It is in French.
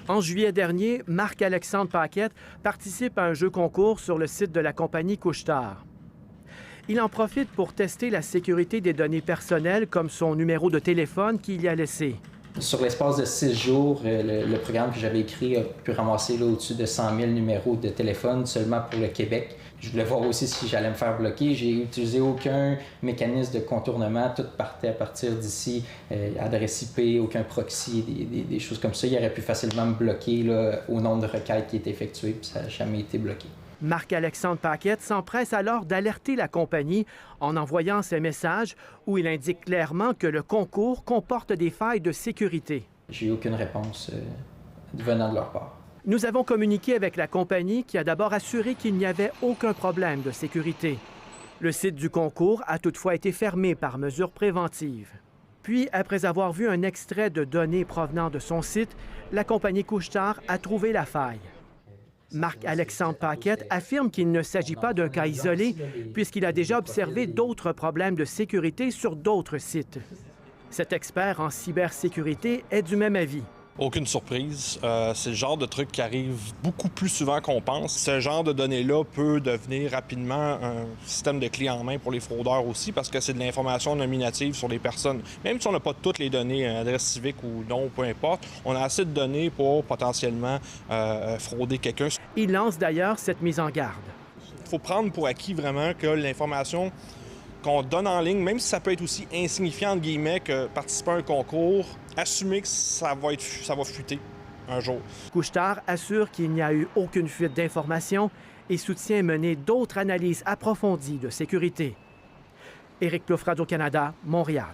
En juillet dernier, Marc-Alexandre Paquette participe à un jeu concours sur le site de la compagnie Couche-Tard. Il en profite pour tester la sécurité des données personnelles comme son numéro de téléphone qu'il y a laissé. Sur l'espace de 6 jours, le programme que j'avais écrit a pu ramasser au-dessus de 100 000 numéros de téléphone seulement pour le Québec. Je voulais voir aussi si j'allais me faire bloquer. J'ai utilisé aucun mécanisme de contournement. Tout partait à partir d'ici, adresse IP, aucun proxy, des choses comme ça. Il aurait pu facilement me bloquer là, au nombre de requêtes qui étaient effectuées, puis ça n'a jamais été bloqué. Marc-Alexandre Paquette s'empresse alors d'alerter la compagnie en envoyant ces messages où il indique clairement que le concours comporte des failles de sécurité. J'ai eu aucune réponse venant de leur part. Nous avons communiqué avec la compagnie qui a d'abord assuré qu'il n'y avait aucun problème de sécurité. Le site du concours a toutefois été fermé par mesure préventive. Puis, après avoir vu un extrait de données provenant de son site, la compagnie Couche-Tard a trouvé la faille. Marc-Alexandre Paquette affirme qu'il ne s'agit pas d'un cas isolé puisqu'il a déjà observé d'autres problèmes de sécurité sur d'autres sites. Cet expert en cybersécurité est du même avis. Aucune surprise. C'est le genre de truc qui arrive beaucoup plus souvent qu'on pense. Ce genre de données-là peut devenir rapidement un système de clé en main pour les fraudeurs aussi parce que c'est de l'information nominative sur les personnes. Même si on n'a pas toutes les données, adresse civique ou non, peu importe, on a assez de données pour potentiellement frauder quelqu'un. Il lance d'ailleurs cette mise en garde. Il faut prendre pour acquis vraiment que l'information qu'on donne en ligne, même si ça peut être aussi insignifiant, entre guillemets, que participer à un concours, assumer que ça va fuiter un jour. Couche-Tard assure qu'il n'y a eu aucune fuite d'informations et soutient mener d'autres analyses approfondies de sécurité. Éric Plouffe, Radio-Canada, Montréal.